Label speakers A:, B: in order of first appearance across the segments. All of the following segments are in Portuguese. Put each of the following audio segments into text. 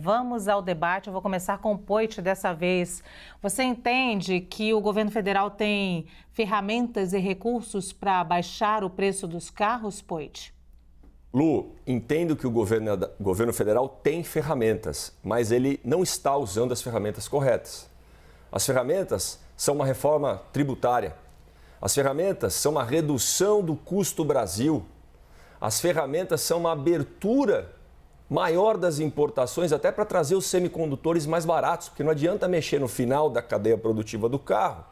A: Vamos ao debate, eu vou começar com o Poit dessa vez. Você entende que o governo federal tem ferramentas e recursos para baixar o preço dos carros, Poit?
B: Lu, entendo que o governo federal tem ferramentas, mas ele não está usando as ferramentas corretas. As ferramentas são uma reforma tributária. As ferramentas são uma redução do custo Brasil. As ferramentas são uma abertura maior das importações, até para trazer os semicondutores mais baratos, porque não adianta mexer no final da cadeia produtiva do carro.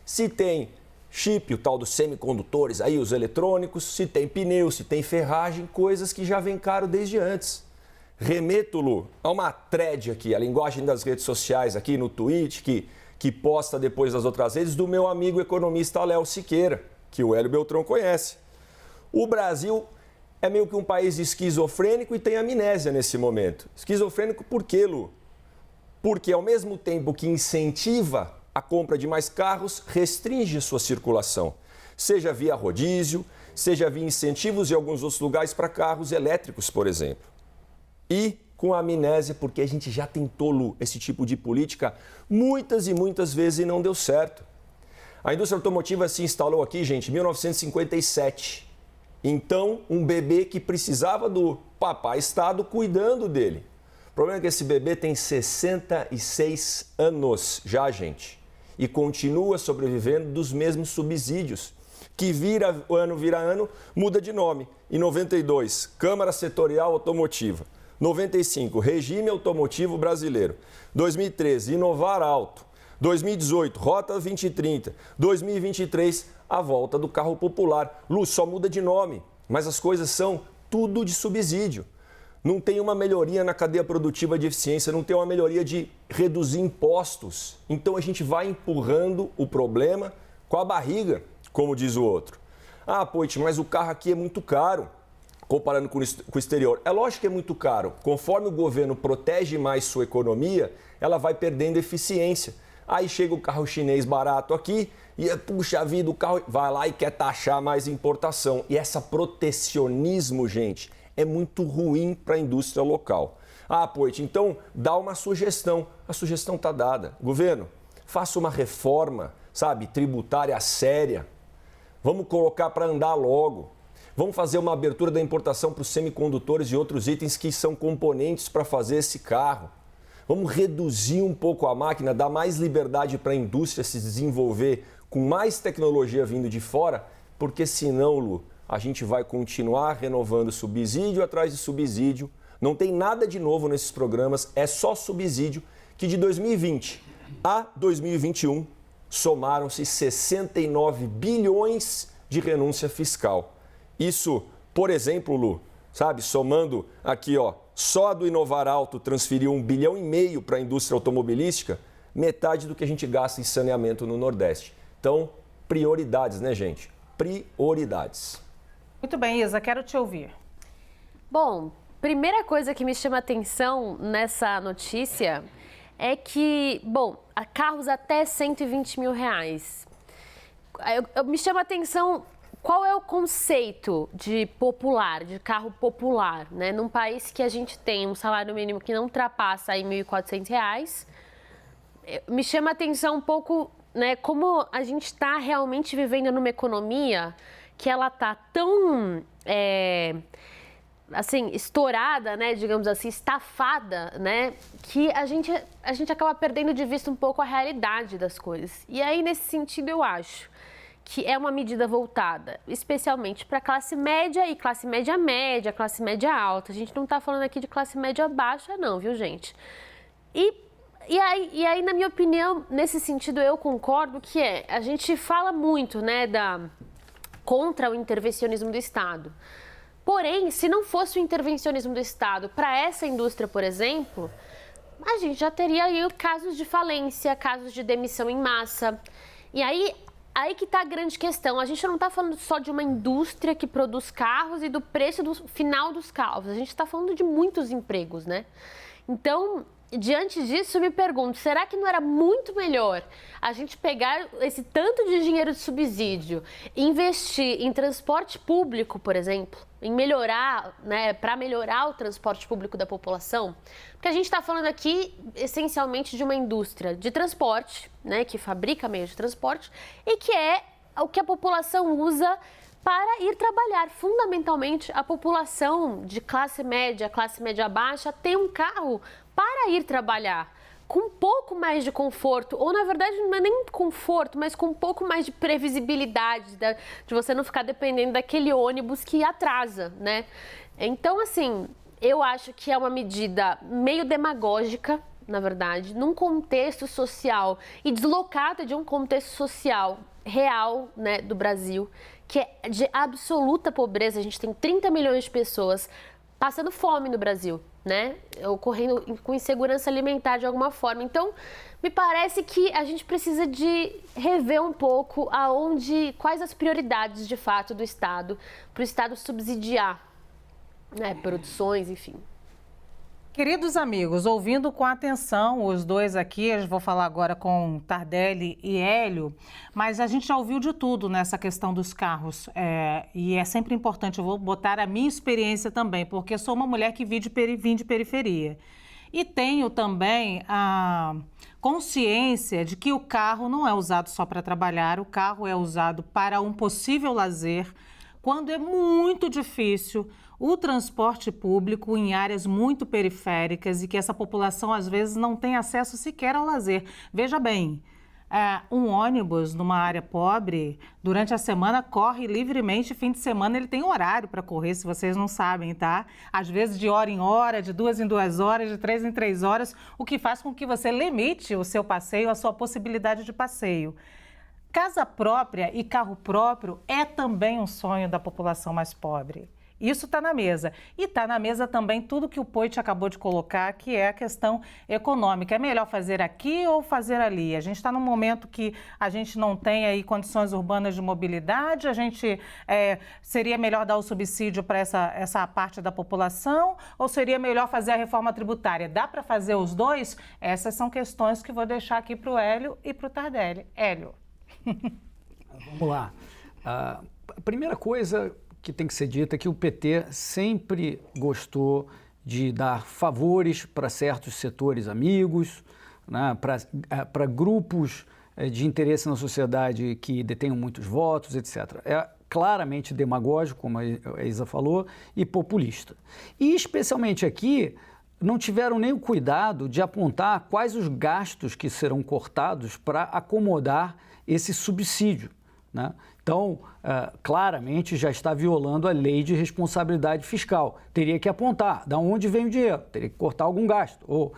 B: Se tem chip, o tal dos semicondutores, aí os eletrônicos, se tem pneu, se tem ferragem, coisas que já vem caro desde antes. Remeto, Lu, a uma thread aqui, a linguagem das redes sociais aqui no Twitch, que posta depois das outras redes, do meu amigo economista Léo Siqueira, que o Hélio Beltrão conhece. O Brasil é meio que um país esquizofrênico e tem amnésia nesse momento. Esquizofrênico por quê, Lu? Porque ao mesmo tempo que incentiva a compra de mais carros, restringe sua circulação. Seja via rodízio, seja via incentivos em alguns outros lugares para carros elétricos, por exemplo. E com amnésia, porque a gente já tentou, Lu, esse tipo de política muitas e muitas vezes e não deu certo. A indústria automotiva se instalou aqui, gente, em 1957. Então, um bebê que precisava do papai Estado cuidando dele. O problema é que esse bebê tem 66 anos já, gente, e continua sobrevivendo dos mesmos subsídios, que vira ano, muda de nome. Em 92, Câmara Setorial Automotiva. 95, Regime Automotivo Brasileiro. 2013, Inovar Auto. 2018, Rota 2030. 2023, a volta do carro popular. Lu, só muda de nome, mas as coisas são tudo de subsídio. Não tem uma melhoria na cadeia produtiva de eficiência, não tem uma melhoria de reduzir impostos. Então a gente vai empurrando o problema com a barriga, como diz o outro. Ah, Poit, mas o carro aqui é muito caro, comparando com o exterior. É lógico que é muito caro. Conforme o governo protege mais sua economia, ela vai perdendo eficiência. Aí chega o carro chinês barato aqui e, puxa vida, o carro vai lá e quer taxar mais importação. E esse protecionismo, gente, é muito ruim para a indústria local. Ah, Poit, então dá uma sugestão. A sugestão está dada. Governo, faça uma reforma, sabe, tributária séria. Vamos colocar para andar logo. Vamos fazer uma abertura da importação para os semicondutores e outros itens que são componentes para fazer esse carro. Vamos reduzir um pouco a máquina, dar mais liberdade para a indústria se desenvolver com mais tecnologia vindo de fora, porque senão, Lu, a gente vai continuar renovando subsídio atrás de subsídio. Não tem nada de novo nesses programas, é só subsídio que de 2020 a 2021 somaram-se 69 bilhões de renúncia fiscal. Isso, por exemplo, Lu, sabe, somando aqui, ó, só a do Inovar Auto transferiu 1,5 bilhão para a indústria automobilística, metade do que a gente gasta em saneamento no Nordeste. Então, prioridades, né, gente? Prioridades.
A: Muito bem, Isa, quero te ouvir.
C: Bom, primeira coisa que me chama atenção nessa notícia é que, bom, carros até 120 mil reais. Me chama atenção qual é o conceito de popular, de carro popular, né? Num país que a gente tem um salário mínimo que não ultrapassa aí R$ 1.400, me chama atenção um pouco, né, como a gente está realmente vivendo numa economia que ela está tão, assim, estourada, né, digamos assim, estafada, né, que a gente acaba perdendo de vista um pouco a realidade das coisas. E aí, nesse sentido, eu acho que é uma medida voltada especialmente para classe média e classe média média, classe média alta. A gente não está falando aqui de classe média baixa, não, viu, gente? E aí, na minha opinião, nesse sentido, eu concordo que a gente fala muito, né, contra o intervencionismo do Estado. Porém, se não fosse o intervencionismo do Estado para essa indústria, por exemplo, a gente já teria aí casos de falência, casos de demissão em massa. E aí que está a grande questão. A gente não está falando só de uma indústria que produz carros e do preço do final dos carros. A gente está falando de muitos empregos, né? Então, diante disso, eu me pergunto, será que não era muito melhor a gente pegar esse tanto de dinheiro de subsídio, investir em transporte público, por exemplo, em melhorar, né, para melhorar o transporte público da população? Porque a gente está falando aqui, essencialmente, de uma indústria de transporte, né, que fabrica meios de transporte e que é o que a população usa para ir trabalhar. Fundamentalmente, a população de classe média baixa tem um carro para ir trabalhar, com um pouco mais de conforto, ou na verdade não é nem conforto, mas com um pouco mais de previsibilidade, de você não ficar dependendo daquele ônibus que atrasa, né? Então, assim, eu acho que é uma medida meio demagógica, na verdade, num contexto social e deslocada de um contexto social real, né, do Brasil, que é de absoluta pobreza. A gente tem 30 milhões de pessoas passando fome no Brasil, né? Ocorrendo com insegurança alimentar de alguma forma. Então, me parece que a gente precisa de rever um pouco quais as prioridades de fato do Estado, para o Estado subsidiar, né, produções, enfim.
A: Queridos amigos, ouvindo com atenção os dois aqui, eu vou falar agora com Tardelli e Hélio, mas a gente já ouviu de tudo nessa questão dos carros, e é sempre importante, eu vou botar a minha experiência também, porque sou uma mulher que vim de periferia. E tenho também a consciência de que o carro não é usado só para trabalhar, o carro é usado para um possível lazer, quando é muito difícil o transporte público em áreas muito periféricas e que essa população, às vezes, não tem acesso sequer ao lazer. Veja bem, um ônibus numa área pobre, durante a semana, corre livremente, fim de semana ele tem horário para correr, se vocês não sabem, tá? Às vezes de hora em hora, de 2 em 2 horas, de 3 em 3 horas, o que faz com que você limite o seu passeio, a sua possibilidade de passeio. Casa própria e carro próprio é também um sonho da população mais pobre. Isso está na mesa. E está na mesa também tudo que o Poit acabou de colocar, que é a questão econômica. É melhor fazer aqui ou fazer ali? A gente está num momento que a gente não tem aí condições urbanas de mobilidade, seria melhor dar o subsídio para essa parte da população ou seria melhor fazer a reforma tributária? Dá para fazer os dois? Essas são questões que vou deixar aqui para o Hélio e para o Tardelli. Hélio.
D: Vamos lá. A primeira coisa que tem que ser dita é que o PT sempre gostou de dar favores para certos setores amigos, né, para grupos de interesse na sociedade que detenham muitos votos, etc. É claramente demagógico, como a Isa falou, e populista. E especialmente aqui, não tiveram nem o cuidado de apontar quais os gastos que serão cortados para acomodar esse subsídio, né? Então, claramente já está violando a lei de responsabilidade fiscal. Teria que apontar de onde vem o dinheiro, teria que cortar algum gasto, ou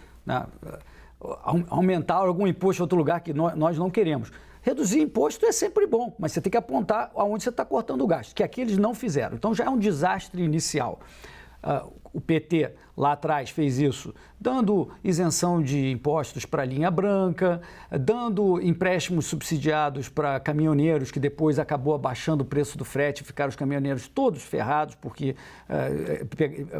D: aumentar algum imposto em outro lugar que nós não queremos. Reduzir imposto é sempre bom, mas você tem que apontar aonde você está cortando o gasto, que aqui eles não fizeram. Então já é um desastre inicial. O PT lá atrás fez isso, dando isenção de impostos para a linha branca, dando empréstimos subsidiados para caminhoneiros, que depois acabou abaixando o preço do frete e ficaram os caminhoneiros todos ferrados porque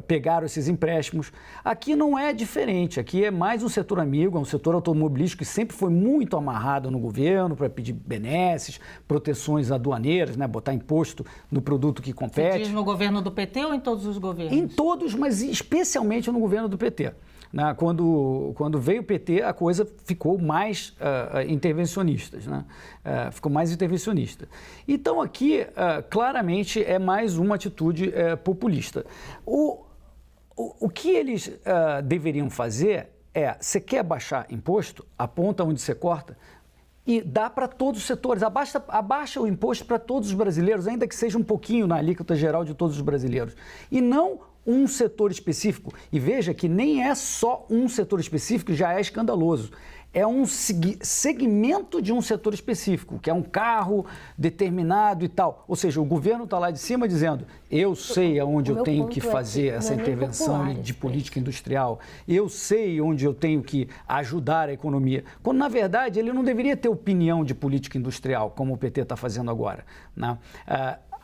D: pegaram esses empréstimos. Aqui não é diferente, aqui é mais um setor amigo, é um setor automobilístico que sempre foi muito amarrado no governo para pedir benesses, proteções aduaneiras, né, botar imposto no produto que compete.
A: Você diz no governo do PT ou em todos os governos?
D: Em todos, mas especialmente no governo do PT. Né? Quando veio o PT, a coisa ficou mais intervencionista. Né? Ficou mais intervencionista. Então, aqui, claramente, é mais uma atitude populista. O que eles deveriam fazer é, você quer baixar imposto, aponta onde você corta, e dá para todos os setores, abaixa o imposto para todos os brasileiros, ainda que seja um pouquinho na alíquota geral de todos os brasileiros. E não um setor específico. E veja que nem é só um setor específico, já é escandaloso. É um segmento de um setor específico, que é um carro determinado e tal. Ou seja, o governo está lá de cima dizendo, eu sei aonde eu tenho que fazer essa intervenção de política industrial, eu sei onde eu tenho que ajudar a economia. Quando, na verdade, ele não deveria ter opinião de política industrial, como o PT está fazendo agora. Né?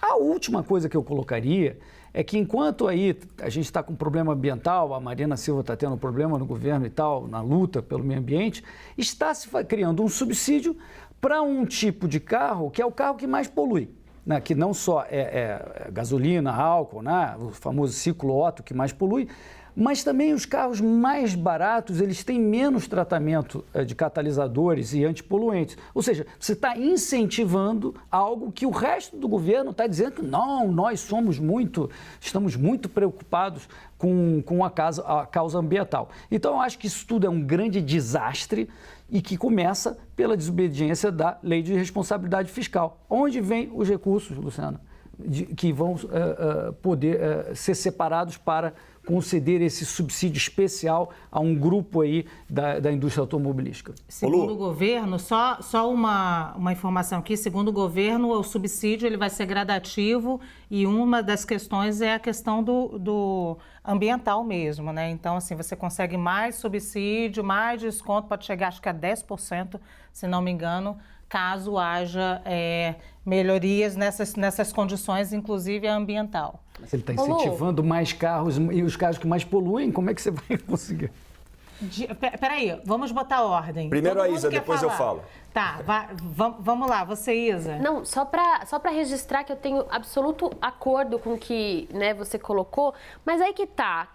D: A última coisa que eu colocaria é que enquanto aí a gente está com problema ambiental, a Marina Silva está tendo problema no governo e tal, na luta pelo meio ambiente, está se criando um subsídio para um tipo de carro que é o carro que mais polui. Né, que não só é gasolina, álcool, né, o famoso ciclo Otto que mais polui, mas também os carros mais baratos, eles têm menos tratamento de catalisadores e antipoluentes. Ou seja, você está incentivando algo que o resto do governo está dizendo que não, nós estamos muito preocupados com a causa ambiental. Então, eu acho que isso tudo é um grande desastre e que começa pela desobediência da Lei de Responsabilidade Fiscal. Onde vêm os recursos, Luciana, que vão poder ser separados para conceder esse subsídio especial a um grupo aí da indústria automobilística?
A: Segundo o governo, só uma informação aqui, segundo o governo, o subsídio ele vai ser gradativo e uma das questões é a questão do ambiental mesmo, né? Então, assim, você consegue mais subsídio, mais desconto, pode chegar acho que a 10%, se não me engano, caso haja melhorias nessas condições, inclusive a ambiental.
D: Mas ele está incentivando mais carros e os carros que mais poluem, como é que você vai conseguir?
A: Peraí, vamos botar ordem.
B: Primeiro a Isa, depois eu falo.
A: Tá, vamos lá, você, Isa.
C: Não, só para registrar que eu tenho absoluto acordo com o que, né, você colocou, mas aí que tá.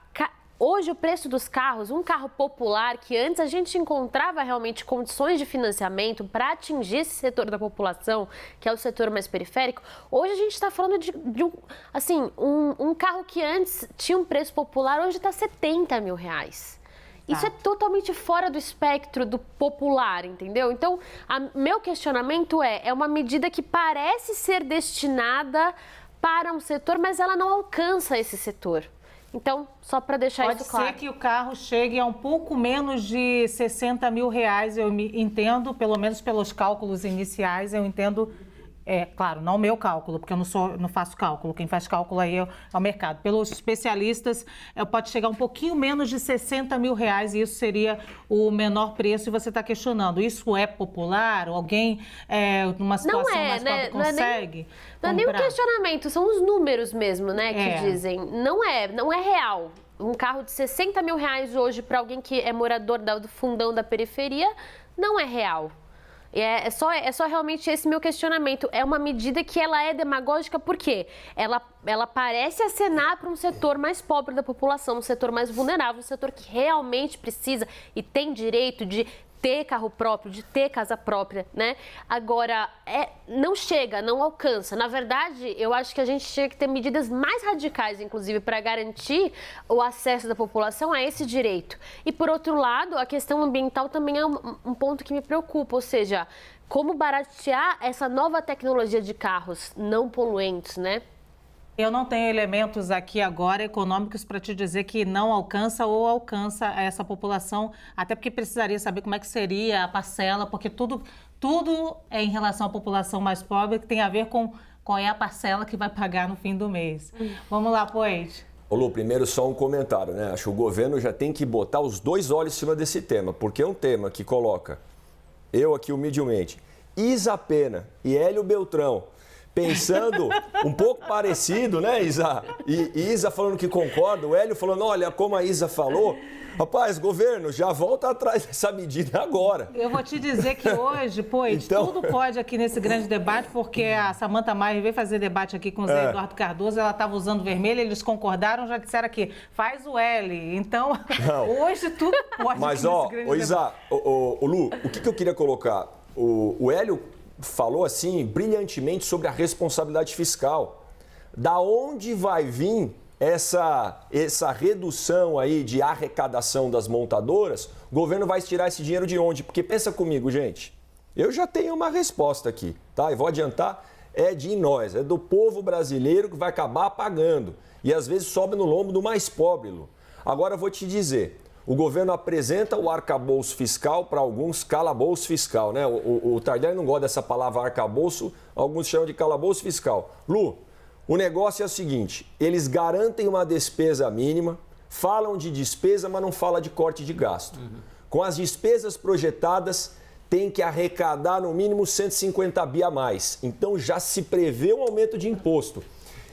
C: Hoje o preço dos carros, um carro popular que antes a gente encontrava realmente condições de financiamento para atingir esse setor da população, que é o setor mais periférico, hoje a gente está falando de um carro que antes tinha um preço popular, hoje está R$70 mil. Isso é totalmente fora do espectro do popular, entendeu? Então, meu questionamento é uma medida que parece ser destinada para um setor, mas ela não alcança esse setor. Então, só para deixar isso claro.
A: Pode ser que o carro chegue a um pouco menos de R$60 mil, eu entendo, pelo menos pelos cálculos iniciais, eu entendo. Claro, não o meu cálculo, porque eu não faço cálculo, quem faz cálculo aí é o mercado. Pelos especialistas, pode chegar um pouquinho menos de R$60 mil e isso seria o menor preço e você está questionando. Isso é popular? Alguém numa situação mais pobre consegue?
C: Não é nem um questionamento, são os números mesmo, né, que dizem. Não é real. Um carro de R$60 mil hoje para alguém que é morador do fundão da periferia não é real. É só realmente esse meu questionamento. É uma medida que ela é demagógica porque ela parece acenar para um setor mais pobre da população, um setor mais vulnerável, um setor que realmente precisa e tem direito de ter carro próprio, de ter casa própria, né? Agora, não chega, não alcança. Na verdade, eu acho que a gente tinha que ter medidas mais radicais, inclusive, para garantir o acesso da população a esse direito. E, por outro lado, a questão ambiental também é um ponto que me preocupa, ou seja, como baratear essa nova tecnologia de carros não poluentes, né?
A: Eu não tenho elementos aqui agora econômicos para te dizer que não alcança ou alcança essa população, até porque precisaria saber como é que seria a parcela, porque tudo é em relação à população mais pobre que tem a ver com qual é a parcela que vai pagar no fim do mês. Vamos lá, Poit.
B: Ô Lu, primeiro só um comentário, né? Acho que o governo já tem que botar os dois olhos em cima desse tema, porque é um tema que coloca, eu aqui humildemente, Isa Pena e Hélio Beltrão, pensando um pouco parecido, né, Isa? E Isa falando que concorda, o Hélio falando, olha, como a Isa falou, rapaz, governo, já volta atrás dessa medida agora.
A: Eu vou te dizer que hoje, tudo pode aqui nesse grande debate, porque a Samantha Maia veio fazer debate aqui com o Zé Eduardo Cardoso, ela estava usando vermelho, eles concordaram, já disseram aqui, faz o L. Então, hoje tudo pode
B: Mas,
A: aqui nesse grande
B: Isa,
A: debate.
B: Lu, o que eu queria colocar? O Hélio falou assim brilhantemente sobre a responsabilidade fiscal. Da onde vai vir essa redução aí de arrecadação das montadoras? O governo vai tirar esse dinheiro de onde? Porque pensa comigo, gente, eu já tenho uma resposta aqui, tá? E vou adiantar, é de nós, é do povo brasileiro que vai acabar pagando. E às vezes sobe no lombo do mais pobre, Lu. Agora eu vou te dizer, o governo apresenta o arcabouço fiscal, para alguns calabouço fiscal, né? O Tardelli não gosta dessa palavra arcabouço, alguns chamam de calabouço fiscal. Lu, o negócio é o seguinte, eles garantem uma despesa mínima, falam de despesa, mas não falam de corte de gasto. Com as despesas projetadas, tem que arrecadar no mínimo 150 bi a mais. Então já se prevê um aumento de imposto.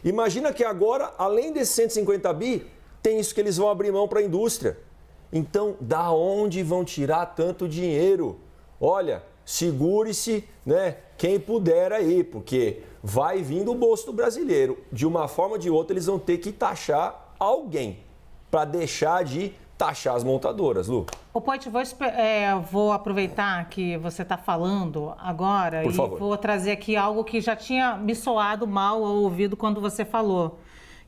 B: Imagina que agora, além desses 150 bi, tem isso que eles vão abrir mão para a indústria. Então, da onde vão tirar tanto dinheiro? Olha, segure-se, né, quem puder aí, porque vai vir do bolso do brasileiro. De uma forma ou de outra, eles vão ter que taxar alguém para deixar de taxar as montadoras, Lu.
A: Ô, Poit, vou aproveitar que você está falando agora
B: Por
A: e
B: favor.
A: vou trazer aqui algo que já tinha me soado mal ao ouvido quando você falou,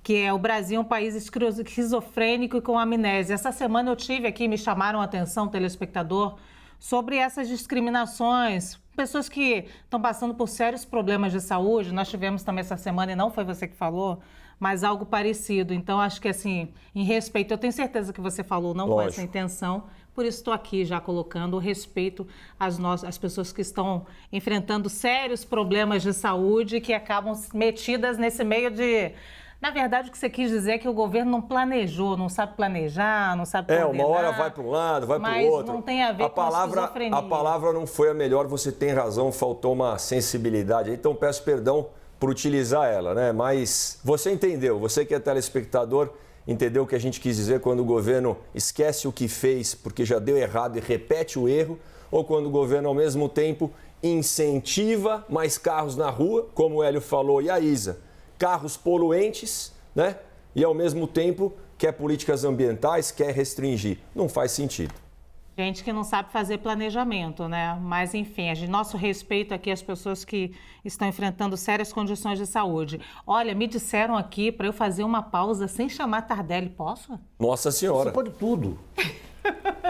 A: que é o Brasil um país esquizofrênico e com amnésia. Essa semana eu tive aqui, me chamaram a atenção, telespectador, sobre essas discriminações, pessoas que estão passando por sérios problemas de saúde. Nós tivemos também essa semana, e não foi você que falou, mas algo parecido. Então, acho que, assim, em respeito, eu tenho certeza que você falou não com essa intenção, por isso estou aqui já colocando o respeito às pessoas que estão enfrentando sérios problemas de saúde, que acabam metidas nesse meio de... Na verdade, o que você quis dizer é que o governo não planejou, não sabe planejar, não sabe coordenar.
B: Uma hora vai para um lado, vai para o outro.
A: Mas não tem a ver com a esquizofrenia.
B: A palavra não foi a melhor, você tem razão, faltou uma sensibilidade. Então, peço perdão por utilizar ela, né? Mas você entendeu, você que é telespectador, entendeu o que a gente quis dizer quando o governo esquece o que fez porque já deu errado e repete o erro, ou quando o governo, ao mesmo tempo, incentiva mais carros na rua, como o Hélio falou, e a Isa, carros poluentes, né? E ao mesmo tempo quer políticas ambientais, quer restringir. Não faz sentido.
A: Gente que não sabe fazer planejamento, né? Mas, enfim, nosso respeito aqui às pessoas que estão enfrentando sérias condições de saúde. Olha, me disseram aqui para eu fazer uma pausa sem chamar Tardelli. Posso?
B: Nossa Senhora.
E: Você pode tudo.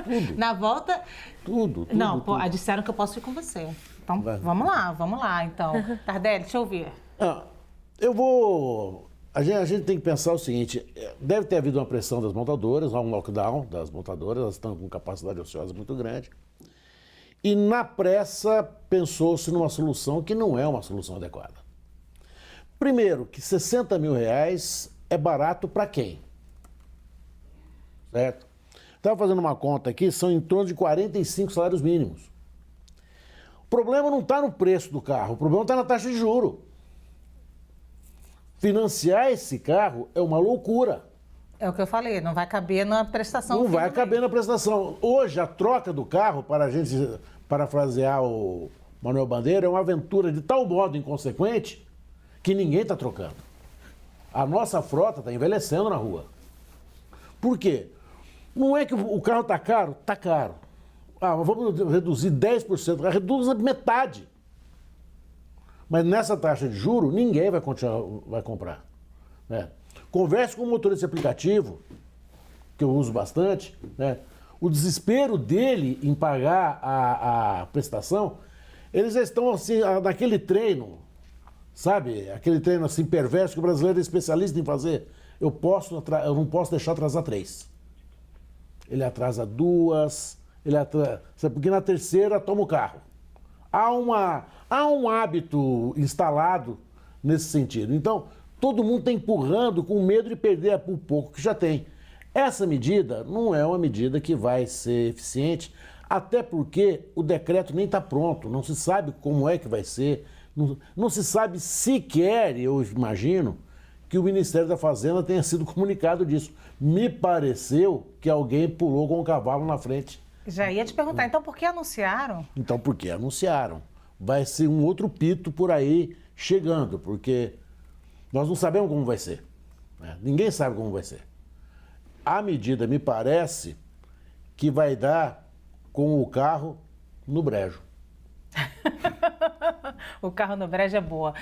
E: Tudo.
A: Na volta...
E: Tudo.
A: Não,
E: tudo.
A: Disseram que eu posso ir com você. Então, vamos lá, então. Tardelli, deixa eu ouvir.
E: Eu vou... A gente tem que pensar o seguinte, deve ter havido uma pressão das montadoras, um lockdown das montadoras, elas estão com capacidade ociosa muito grande. E na pressa pensou-se numa solução que não é uma solução adequada. Primeiro, que 60 mil reais é barato para quem? Certo? Estava fazendo uma conta aqui, são em torno de 45 salários mínimos. O problema não está no preço do carro, o problema está na taxa de juros. Financiar esse carro é uma loucura.
A: É o que eu falei, não vai caber na prestação.
E: Não vai caber na prestação. Hoje, a troca do carro, para a gente parafrasear o Manuel Bandeira, é uma aventura de tal modo inconsequente que ninguém está trocando. A nossa frota está envelhecendo na rua. Por quê? Não é que o carro está caro? Está caro. Mas vamos reduzir 10%. Reduz a metade. Mas nessa taxa de juros, ninguém vai comprar. Né? Converse com o motorista de aplicativo, que eu uso bastante, né? O desespero dele em pagar a prestação, eles já estão assim, naquele treino, sabe? Aquele treino assim perverso que o brasileiro é especialista em fazer. Eu não posso deixar atrasar 3. Ele atrasa 2, porque na terceira toma o carro. Há um hábito instalado nesse sentido. Então, todo mundo está empurrando com medo de perder o pouco que já tem. Essa medida não é uma medida que vai ser eficiente, até porque o decreto nem está pronto, não se sabe como é que vai ser, não se sabe sequer, eu imagino, que o Ministério da Fazenda tenha sido comunicado disso. Me pareceu que alguém pulou com o cavalo na frente.
A: Já ia te perguntar, então por que anunciaram?
E: Então, por que anunciaram? Vai ser um outro pito por aí chegando, porque nós não sabemos como vai ser. Né? Ninguém sabe como vai ser. A medida, me parece, que vai dar com o carro no brejo.
A: O carro no brejo é boa.